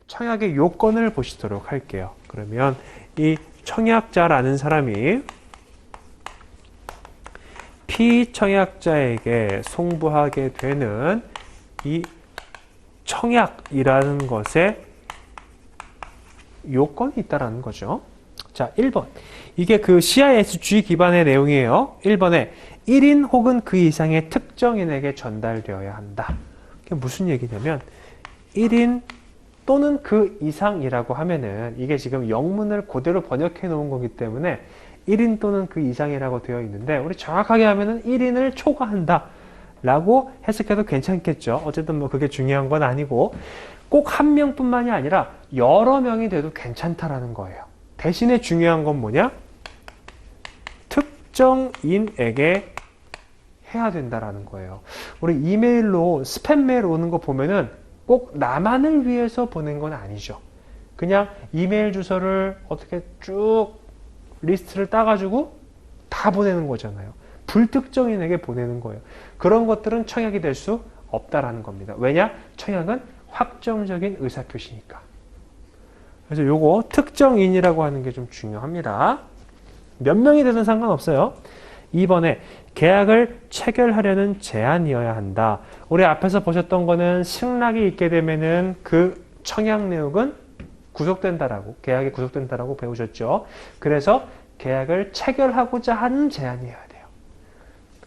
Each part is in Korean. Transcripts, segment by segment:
청약의 요건을 보시도록 할게요. 그러면 이 청약자라는 사람이 피청약자에게 송부하게 되는 이 청약이라는 것에 요건이 있다라는 거죠. 자, 1번. 이게 그 CISG 기반의 내용이에요. 1번에 1인 혹은 그 이상의 특정인에게 전달되어야 한다. 이게 무슨 얘기냐면 1인 또는 그 이상이라고 하면은 이게 지금 영문을 그대로 번역해 놓은 거기 때문에 1인 또는 그 이상이라고 되어 있는데 우리 정확하게 하면은 1인을 초과한다 라고 해석해도 괜찮겠죠. 어쨌든 뭐 그게 중요한 건 아니고 꼭 한 명뿐만이 아니라 여러 명이 돼도 괜찮다라는 거예요. 대신에 중요한 건 뭐냐? 특정인에게 해야 된다라는 거예요. 우리 이메일로 스팸 메일 오는 거 보면은 꼭 나만을 위해서 보낸 건 아니죠. 그냥 이메일 주소를 어떻게 쭉 리스트를 따가지고 다 보내는 거잖아요. 불특정인에게 보내는 거예요. 그런 것들은 청약이 될 수 없다라는 겁니다. 왜냐? 청약은 확정적인 의사표시니까. 그래서 요거 특정인이라고 하는 게 좀 중요합니다. 몇 명이 되든 상관없어요. 2번에 계약을 체결하려는 제안이어야 한다. 우리 앞에서 보셨던 거는 승낙이 있게 되면은 그 청약 내역은 구속된다라고, 계약이 구속된다라고 배우셨죠. 그래서 계약을 체결하고자 하는 제안이어야 돼요.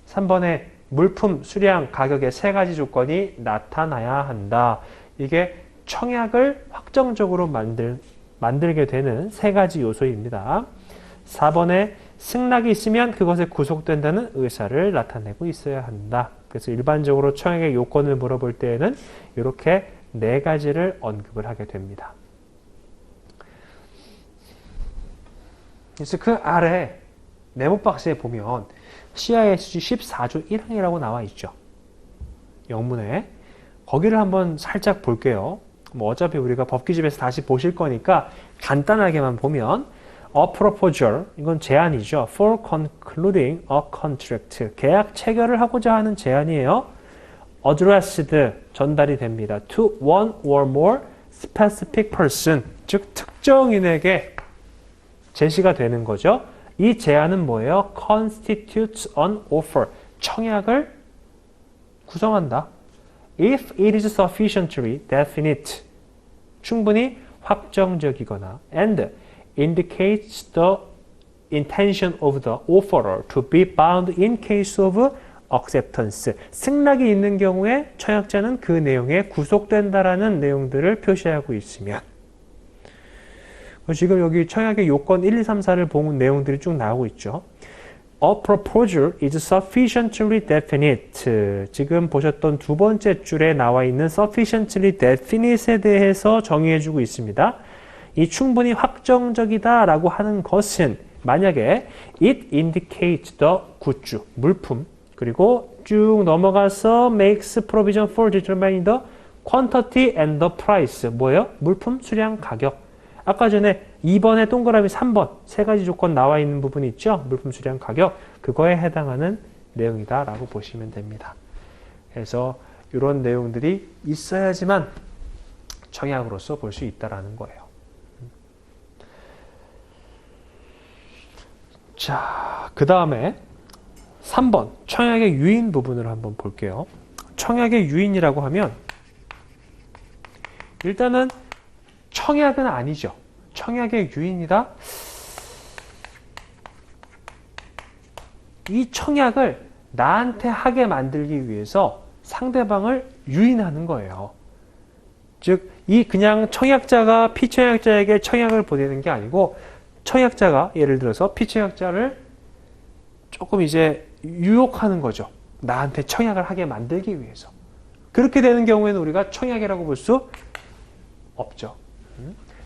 3번에 물품, 수량, 가격의 세 가지 조건이 나타나야 한다. 이게 청약을 확정적으로 만들게 되는 세 가지 요소입니다. 4번에 승낙이 있으면 그것에 구속된다는 의사를 나타내고 있어야 한다. 그래서 일반적으로 청약의 요건을 물어볼 때에는 이렇게 네 가지를 언급을 하게 됩니다. 그래서 그 아래 네모 박스에 보면 CISG 14조 1항이라고 나와 있죠. 영문에. 거기를 한번 살짝 볼게요. 뭐 어차피 우리가 법규집에서 다시 보실 거니까 간단하게만 보면 A proposal, 이건 제안이죠. For concluding a contract, 계약 체결을 하고자 하는 제안이에요. Addressed, 전달이 됩니다. To one or more specific person, 즉 특정인에게 제시가 되는 거죠. 이 제안은 뭐예요? Constitutes an offer, 청약을 구성한다. If it is sufficiently definite, 충분히 확정적이거나 and indicates the intention of the offerer to be bound in case of acceptance. 승낙이 있는 경우에 청약자는 그 내용에 구속된다라는 내용들을 표시하고 있으면 지금 여기 청약의 요건 1, 2, 3, 4를 본 내용들이 쭉 나오고 있죠. A proposal is sufficiently definite. 지금 보셨던 두 번째 줄에 나와 있는 sufficiently definite에 대해서 정의해주고 있습니다. 이 충분히 확정적이다 라고 하는 것은 만약에 it indicates the 굿즈, 물품, 그리고 쭉 넘어가서 makes provision for determining the quantity and the price. 뭐예요? 물품, 수량, 가격. 아까 전에 2번에 동그라미 3번 세 가지 조건 나와 있는 부분이 있죠. 물품, 수량, 가격. 그거에 해당하는 내용이다 라고 보시면 됩니다. 그래서 이런 내용들이 있어야지만 청약으로서 볼 수 있다라는 거예요. 자, 그 다음에 3번 청약의 유인 부분을 한번 볼게요. 청약의 유인이라고 하면 일단은 청약은 아니죠. 청약의 유인이다. 이 청약을 나한테 하게 만들기 위해서 상대방을 유인하는 거예요. 즉, 이 그냥 청약자가 피청약자에게 청약을 보내는 게 아니고 청약자가 예를 들어서 피청약자를 조금 이제 유혹하는 거죠. 나한테 청약을 하게 만들기 위해서. 그렇게 되는 경우에는 우리가 청약이라고 볼 수 없죠.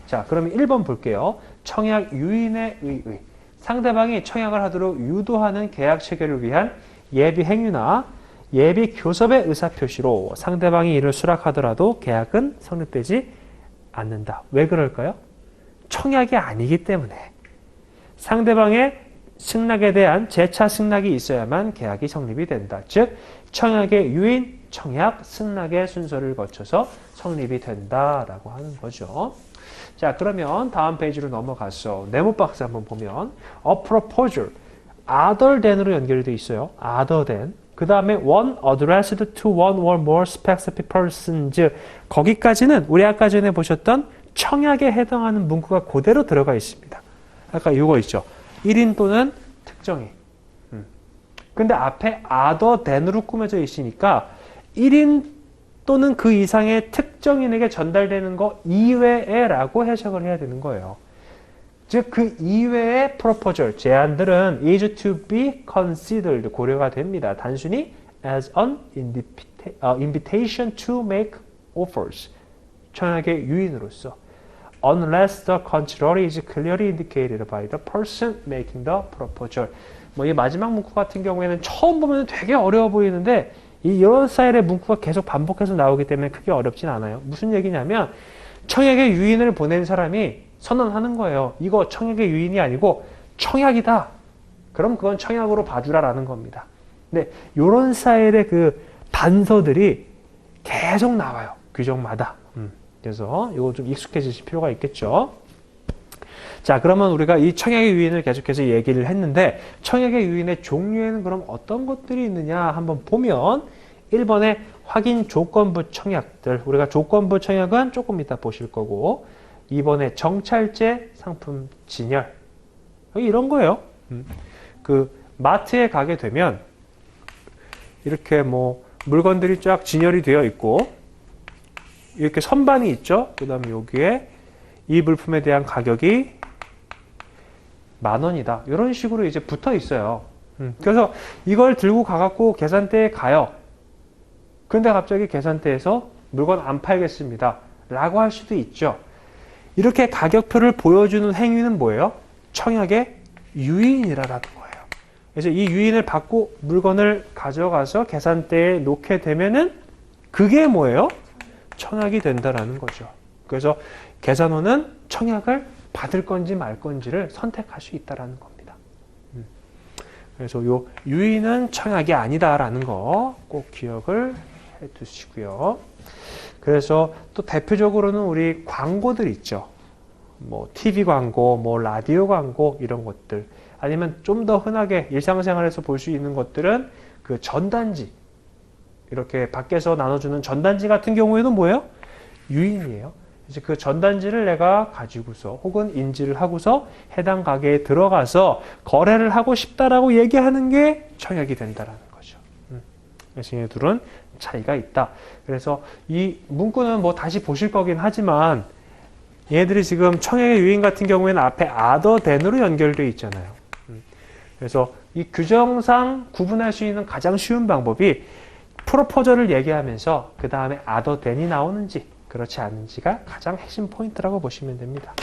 자, 그러면 1번 볼게요. 청약 유인의 의의. 상대방이 청약을 하도록 유도하는 계약 체결을 위한 예비 행위나 예비 교섭의 의사표시로 상대방이 이를 수락하더라도 계약은 성립되지 않는다. 왜 그럴까요? 청약이 아니기 때문에. 상대방의 승낙에 대한 재차 승낙이 있어야만 계약이 성립이 된다. 즉, 청약의 유인, 청약, 승낙의 순서를 거쳐서 성립이 된다라고 하는 거죠. 자, 그러면 다음 페이지로 넘어가서 네모 박스 한번 보면 a proposal, other than으로 연결되어 있어요. other than. 그 다음에 one addressed to one or more specific persons. 거기까지는 우리 아까 전에 보셨던 청약에 해당하는 문구가 그대로 들어가 있습니다. 아까 이거 있죠. 1인 또는 특정인. 근데 앞에 other than으로 꾸며져 있으니까 1인 또는 그 이상의 특정인에게 전달되는 거 이외에라고 해석을 해야 되는 거예요. 즉, 그 이외의 proposal, 제안들은 is to be considered, 고려가 됩니다. 단순히 as an invitation to make offers, 청약의 유인으로서. Unless the contrary is clearly indicated by the person making the proposal. 이 마지막 문구 같은 경우에는 처음 보면 되게 어려워 보이는데 이런 스타일의 문구가 계속 반복해서 나오기 때문에 크게 어렵진 않아요. 무슨 얘기냐면 청약의 유인을 보낸 사람이 선언하는 거예요. 이거 청약의 유인이 아니고 청약이다. 그럼 그건 청약으로 봐주라라는 겁니다. 근데 이런 스타일의 그 단서들이 계속 나와요. 규정마다. 그래서 이거 좀 익숙해지실 필요가 있겠죠. 자, 그러면 우리가 이 청약의 유인을 계속해서 얘기를 했는데 청약의 유인의 종류에는 그럼 어떤 것들이 있느냐 한번 보면 1번에 확인 조건부 청약들, 우리가 조건부 청약은 조금 이따 보실 거고 2번에 정찰제 상품 진열 이런 거예요. 그 마트에 가게 되면 이렇게 물건들이 쫙 진열이 되어 있고 이렇게 선반이 있죠. 그 다음에 여기에 이 물품에 대한 가격이 10,000원이다. 이런 식으로 이제 붙어 있어요. 그래서 이걸 들고 가갖고 계산대에 가요. 근데 갑자기 계산대에서 물건 안 팔겠습니다. 라고 할 수도 있죠. 이렇게 가격표를 보여주는 행위는 뭐예요? 청약의 유인이라는 거예요. 그래서 이 유인을 받고 물건을 가져가서 계산대에 놓게 되면은 그게 뭐예요? 청약이 된다라는 거죠. 그래서 계산원은 청약을 받을 건지 말 건지를 선택할 수 있다라는 겁니다. 그래서 요 유인은 청약이 아니다라는 거 꼭 기억을 해 두시고요. 그래서 또 대표적으로는 우리 광고들 있죠. TV 광고, 라디오 광고 이런 것들. 아니면 좀 더 흔하게 일상생활에서 볼 수 있는 것들은 그 전단지. 이렇게 밖에서 나눠주는 전단지 같은 경우에는 뭐예요? 유인이에요. 이제 그 전단지를 내가 가지고서 혹은 인지를 하고서 해당 가게에 들어가서 거래를 하고 싶다라고 얘기하는 게 청약이 된다라는 거죠. 그래서 이 둘은 차이가 있다. 그래서 이 문구는 다시 보실 거긴 하지만 얘네들이 지금 청약의 유인 같은 경우에는 앞에 other than으로 연결되어 있잖아요. 그래서 이 규정상 구분할 수 있는 가장 쉬운 방법이 프로포저를 얘기하면서 그 다음에 other than이 나오는지 그렇지 않은지가 가장 핵심 포인트라고 보시면 됩니다.